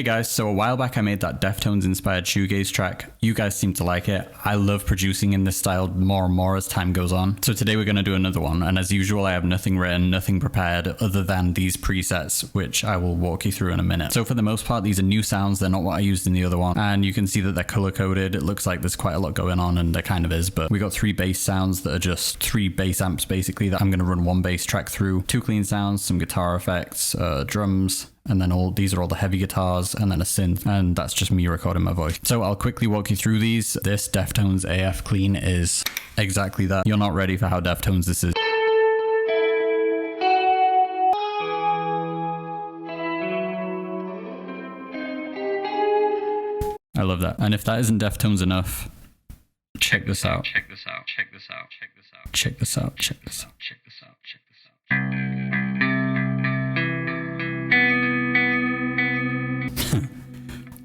Hey guys, so a while back I made that Deftones inspired shoegaze track. You guys seem to like it. I love producing in this style more and more as time goes on. So today we're going to do another one, and as usual I have nothing written, nothing prepared other than these presets, which I will walk you through in a minute. So for the most part these are new sounds, they're not what I used in the other one, and you can see that they're color coded. It looks like there's quite a lot going on, and there kind of is, but we got 3 bass sounds that are just 3 bass amps basically that I'm going to run 1 bass track through, 2 clean sounds, some guitar effects, drums, and then these are all the heavy guitars, and then a synth, and that's just me recording my voice. So I'll quickly walk you through these. This Deftones AF clean is exactly that. You're not ready for how Deftones this is. I love that. And if that isn't Deftones enough, check this out. Check this out. Check this out. Check this out. Check this out. Check this out. Check this out. Check this out.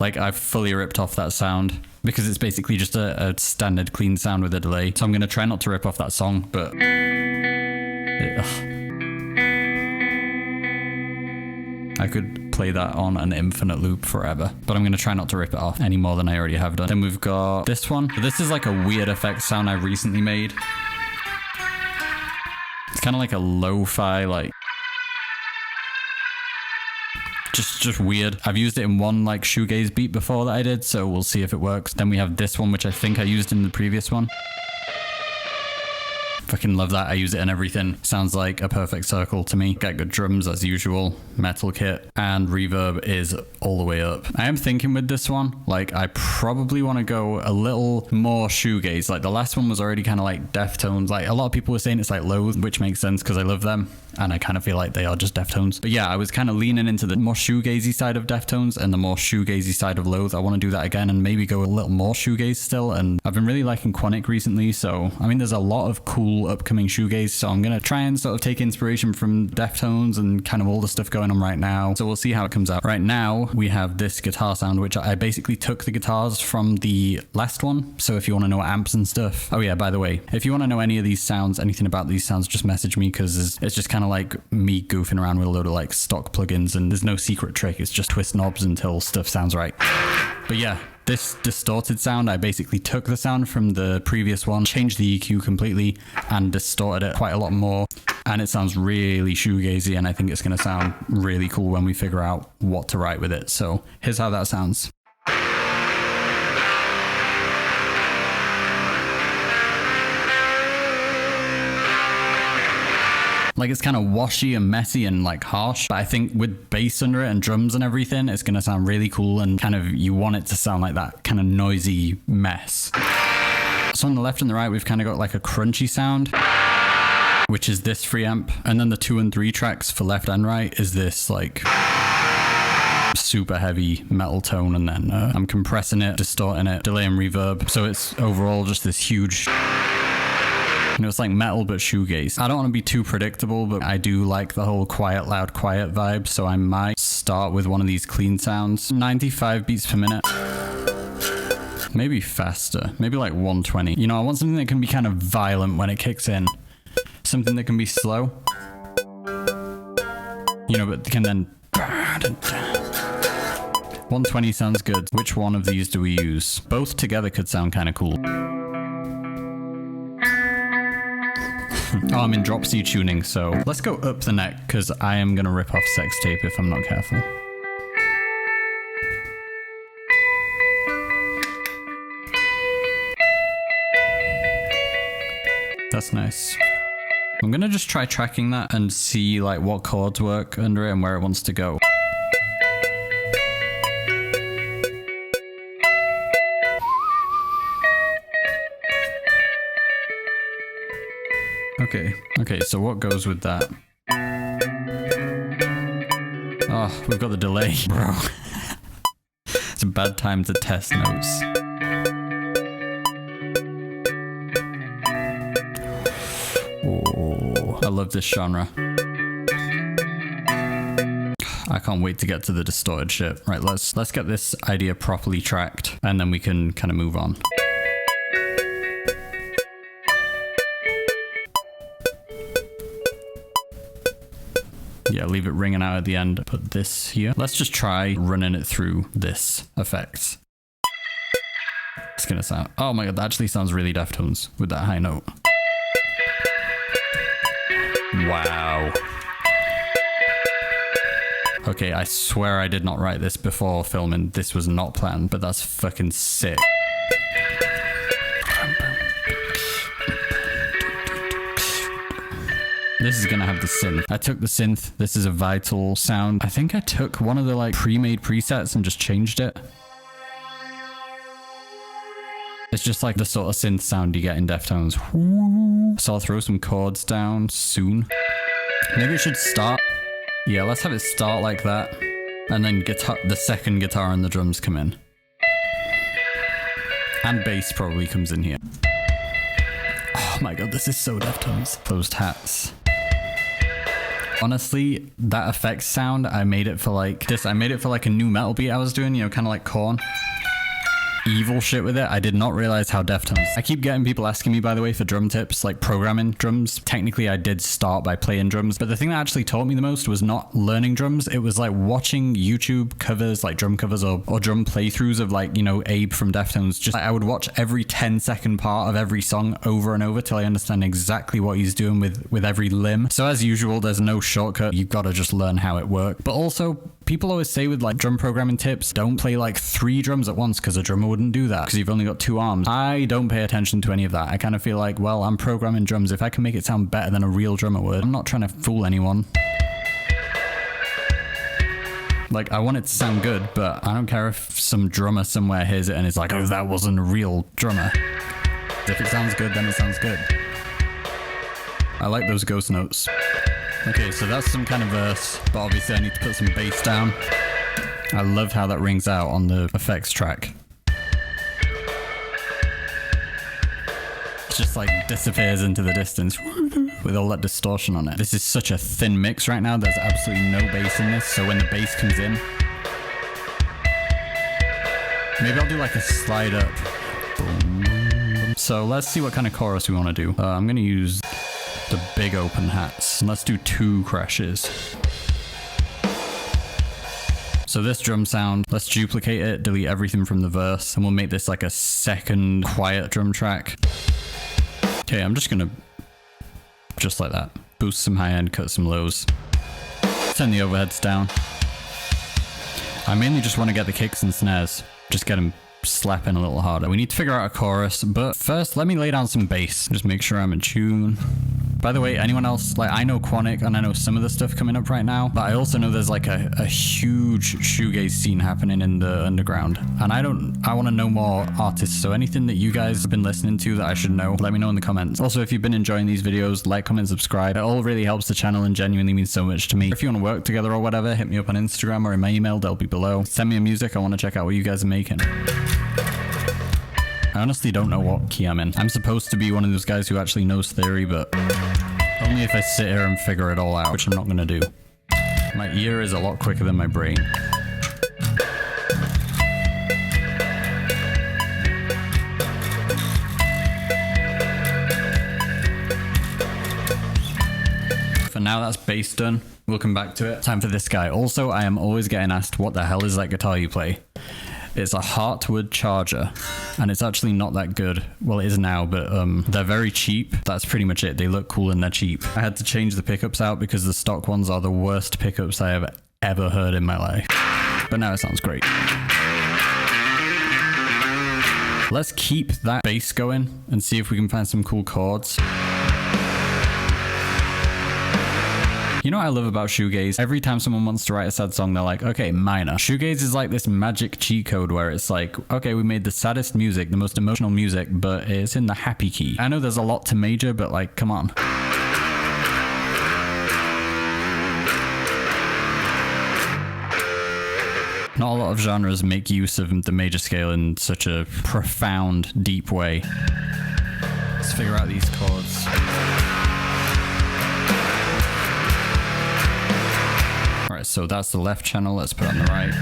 Like, I've fully ripped off that sound because it's basically just a standard clean sound with a delay. So I'm going to try not to rip off that song, but I could play that on an infinite loop forever, but I'm going to try not to rip it off any more than I already have done. Then we've got this one. This is like a weird effect sound I recently made. It's kind of like a lo-fi, like just weird. I've used it in one like shoegaze beat before that I did, so we'll see if it works. Then we have this one, which I think I used in the previous one. Fucking love that. I use it in everything. Sounds like a perfect circle to me. Get good drums as usual, metal kit, and reverb is all the way up. I am thinking with this one, like I probably want to go a little more shoegaze. Like the last one was already kind of like Deftones. Like a lot of people were saying it's like Loathe, which makes sense because I love them, and I kind of feel like they are just Deftones. But yeah, I was kind of leaning into the more shoegazy side of Deftones and the more shoegazy side of Loathe. I want to do that again and maybe go a little more shoegaze still. And I've been really liking Quannnic recently, so I mean there's a lot of cool upcoming shoegaze, so I'm gonna try and sort of take inspiration from Deftones and kind of all the stuff going on right now. So we'll see how it comes out. Right now we have this guitar sound, which I basically took the guitars from the last one. So if you want to know amps and stuff, oh yeah, by the way, if you want to know any of these sounds, anything about these sounds, just message me, because it's just kind of like me goofing around with a load of like stock plugins, and there's no secret trick. It's just twist knobs until stuff sounds right. But yeah, this distorted sound, I basically took the sound from the previous one, changed the EQ completely, and distorted it quite a lot more. And it sounds really shoegazy, and I think it's going to sound really cool when we figure out what to write with it. So here's how that sounds. Like it's kind of washy and messy and like harsh, but I think with bass under it and drums and everything, it's going to sound really cool, and kind of you want it to sound like that kind of noisy mess. So on the left and the right, we've kind of got like a crunchy sound, which is this free amp. And then the 2 and 3 tracks for left and right is this like super heavy metal tone. And then I'm compressing it, distorting it, delay and reverb. So it's overall just this huge, you know, it's like metal but shoegaze. I don't want to be too predictable, but I do like the whole quiet, loud, quiet vibe. So I might start with one of these clean sounds. 95 beats per minute. Maybe faster. Maybe like 120. You know, I want something that can be kind of violent when it kicks in. Something that can be slow. You know, but can then... 120 sounds good. Which one of these do we use? Both together could sound kind of cool. Oh, I'm in drop C tuning, so let's go up the neck, because I am going to rip off Sex Tape if I'm not careful. That's nice. I'm going to just try tracking that and see like what chords work under it and where it wants to go. Okay, so what goes with that? Oh, we've got the delay, bro. It's a bad time to test notes. Oh, I love this genre. I can't wait to get to the distorted shit. Right, let's get this idea properly tracked, and then we can kind of move on. Yeah, leave it ringing out at the end. Put this here. Let's just try running it through this effect. It's gonna sound, oh my god, that actually sounds really Deftones with that high note. Wow. Okay, I swear I did not write this before filming. This was not planned, but that's fucking sick. This is gonna have the synth. I took the synth. This is a Vital sound. I think I took one of the like pre-made presets and just changed it. It's just like the sort of synth sound you get in Deftones. So I'll throw some chords down soon. Maybe it should start. Yeah, let's have it start like that. And then guitar, the second guitar and the drums come in. And bass probably comes in here. Oh my god, this is so Deftones. Closed hats. Honestly, that effects sound, I made it for like this. I made it for like a new metal beat I was doing, you know, kind of like Korn. Evil shit with it. I did not realize how Deftones. I keep getting people asking me, by the way, for drum tips, like programming drums. Technically, I did start by playing drums, but the thing that actually taught me the most was not learning drums. It was like watching YouTube covers, like drum covers or drum playthroughs of like, you know, Abe from Deftones. Just like, I would watch every 10-second part of every song over and over till I understand exactly what he's doing with every limb. So as usual, there's no shortcut. You've got to just learn how it works. But also, people always say with like drum programming tips, don't play like 3 drums at once because a drummer wouldn't do that because you've only got 2 arms. I don't pay attention to any of that. I kind of feel like, well, I'm programming drums. If I can make it sound better than a real drummer would, I'm not trying to fool anyone. Like, I want it to sound good, but I don't care if some drummer somewhere hears it and is like, oh, that wasn't a real drummer. If it sounds good, then it sounds good. I like those ghost notes. Okay, so that's some kind of verse, but obviously I need to put some bass down. I love how that rings out on the effects track. It just like disappears into the distance with all that distortion on it. This is such a thin mix right now. There's absolutely no bass in this, so when the bass comes in, maybe I'll do like a slide up. Boom. So let's see what kind of chorus we want to do. I'm going to use the big open hats. Let's do 2 crashes. So this drum sound, let's duplicate it, delete everything from the verse, and we'll make this like a second quiet drum track. Okay, I'm just gonna, just like that. Boost some high end, cut some lows. Turn the overheads down. I mainly just want to get the kicks and snares. Just get them slapping a little harder. We need to figure out a chorus, but first let me lay down some bass. Just make sure I'm in tune. By the way, anyone else, like I know Quannnic and I know some of the stuff coming up right now, but I also know there's like a huge shoegaze scene happening in the underground. And I want to know more artists, so anything that you guys have been listening to that I should know, let me know in the comments. Also, if you've been enjoying these videos, like, comment, subscribe. It all really helps the channel and genuinely means so much to me. If you want to work together or whatever, hit me up on Instagram or in my email, they'll be below. Send me a music, I want to check out what you guys are making. I honestly don't know what key I'm in. I'm supposed to be one of those guys who actually knows theory, but only if I sit here and figure it all out, which I'm not going to do. My ear is a lot quicker than my brain. For now, that's bass done. We'll come back to it. Time for this guy. Also, I am always getting asked, what the hell is that guitar you play? It's a Heartwood Charger, and it's actually not that good. Well, it is now, but they're very cheap. That's pretty much it. They look cool and they're cheap. I had to change the pickups out because the stock ones are the worst pickups I have ever heard in my life. But now it sounds great. Let's keep that bass going and see if we can find some cool chords. You know what I love about shoegaze? Every time someone wants to write a sad song, they're like, okay, minor. Shoegaze is like this magic cheat code where it's like, okay, we made the saddest music, the most emotional music, but it's in the happy key. I know there's a lot to major, but like, come on. Not a lot of genres make use of the major scale in such a profound, deep way. Let's figure out these chords. Alright, so that's the left channel, let's put it on the right.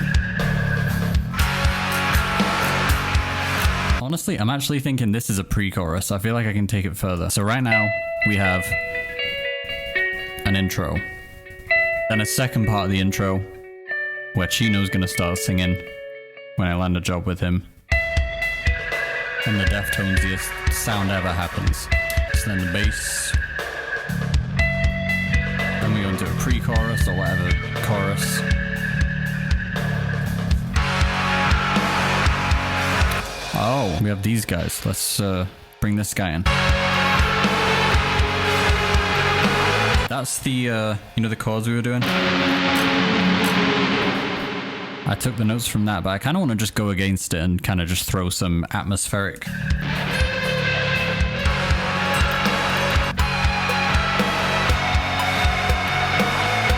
Honestly, I'm actually thinking this is a pre-chorus. I feel like I can take it further. So right now, we have an intro. Then a second part of the intro where Chino's gonna start singing when I land a job with him. And the Deftonesiest sound ever happens. So then the bass. Then we go into a pre-chorus or whatever chorus. Oh, we have these guys. Let's bring this guy in. That's the, you know, the chords we were doing? I took the notes from that, but I kind of want to just go against it and kind of just throw some atmospheric.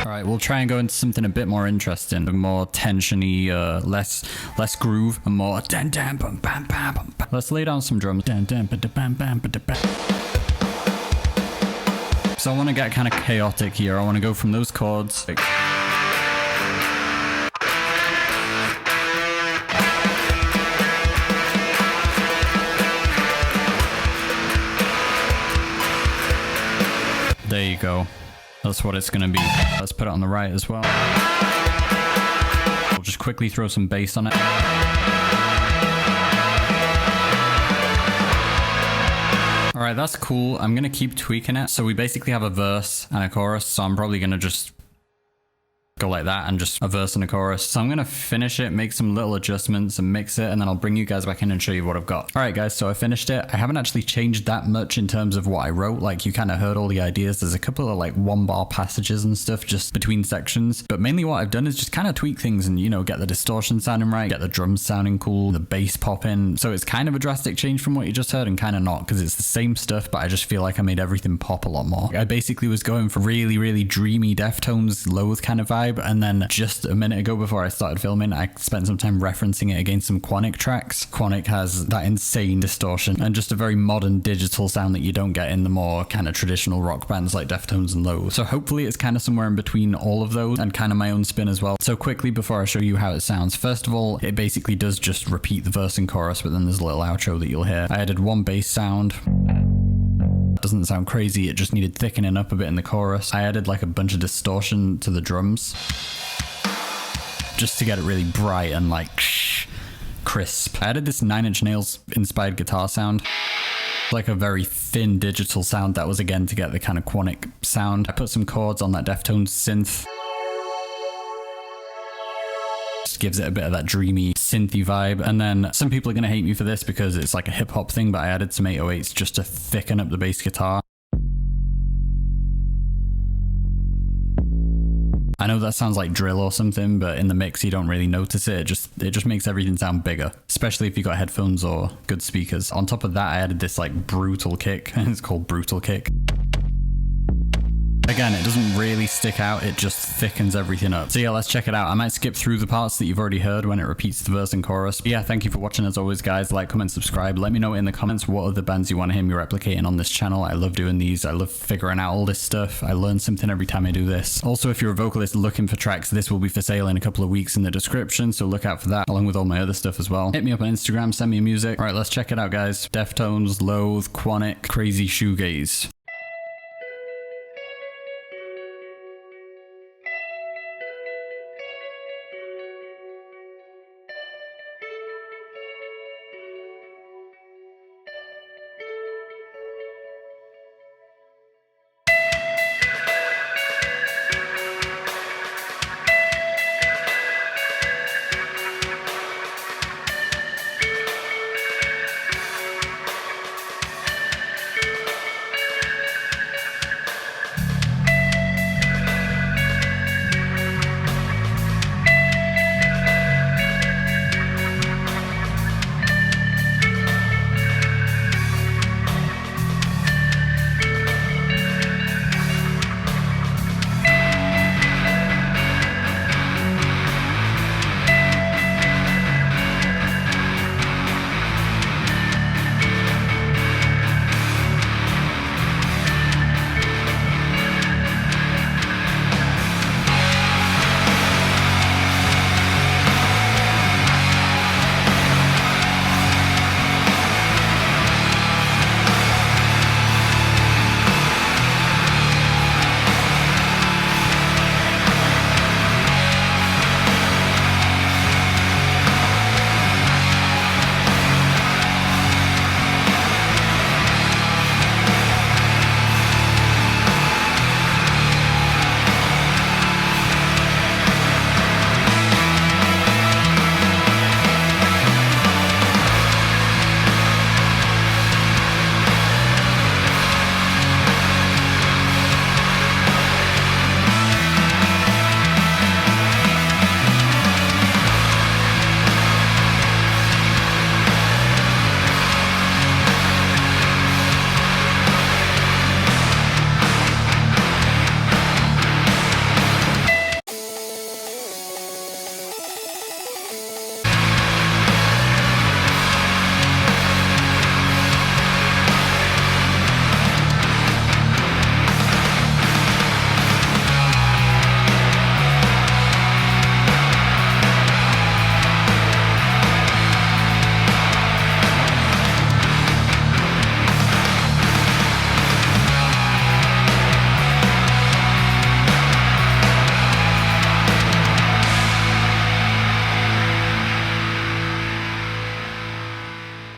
Alright, we'll try and go into something a bit more interesting, more tensiony, less groove, and more dan dan bam bam bam. Let's lay down some drums. Dan dan ba da bam bam ba da bam. So I want to get kind of chaotic here. I want to go from those chords. There you go. That's what it's going to be. Let's put it on the right as well. We'll just quickly throw some bass on it. Alright, that's cool. I'm going to keep tweaking it. So we basically have a verse and a chorus. So I'm probably going to just go like that and just a verse and a chorus. So I'm going to finish it, make some little adjustments and mix it, and then I'll bring you guys back in and show you what I've got. Alright guys, so I finished it. I haven't actually changed that much in terms of what I wrote. Like, you kind of heard all the ideas. There's a couple of like 1-bar passages and stuff just between sections. But mainly what I've done is just kind of tweak things and, you know, get the distortion sounding right, get the drums sounding cool, the bass popping. So it's kind of a drastic change from what you just heard and kind of not, because it's the same stuff, but I just feel like I made everything pop a lot more. I basically was going for really, really dreamy Deftones, Loathe kind of vibe, and then just a minute ago before I started filming, I spent some time referencing it against some Quannnic tracks. Quannnic has that insane distortion and just a very modern digital sound that you don't get in the more kind of traditional rock bands like Deftones and Loathe. So hopefully it's kind of somewhere in between all of those and kind of my own spin as well. So quickly before I show you how it sounds, first of all, it basically does just repeat the verse and chorus, but then there's a little outro that you'll hear. I added one bass sound. Doesn't sound crazy, it just needed thickening up a bit in the chorus. I added like a bunch of distortion to the drums just to get it really bright and like crisp. I added this 9 Inch Nails inspired guitar sound, like a very thin digital sound that was again to get the kind of Quannnic sound. I put some chords on that Deftones synth. Just gives it a bit of that dreamy synthy vibe. And then some people are going to hate me for this because it's like a hip hop thing, but I added some 808s just to thicken up the bass guitar. I know that sounds like drill or something, but in the mix you don't really notice it. It just makes everything sound bigger, especially if you got headphones or good speakers. On top of that, I added this like brutal kick, and it's called Brutal Kick. Again, it doesn't really stick out, it just thickens everything up. So yeah, let's check it out. I might skip through the parts that you've already heard when it repeats the verse and chorus. But yeah, thank you for watching as always, guys. Like, comment, subscribe. Let me know in the comments what other bands you want to hear me replicating on this channel. I love doing these. I love figuring out all this stuff. I learn something every time I do this. Also, if you're a vocalist looking for tracks, this will be for sale in a couple of weeks in the description, so look out for that, along with all my other stuff as well. Hit me up on Instagram, send me music. Alright, let's check it out, guys. Deftones, Loathe, Quannnic, Crazy Shoegaze.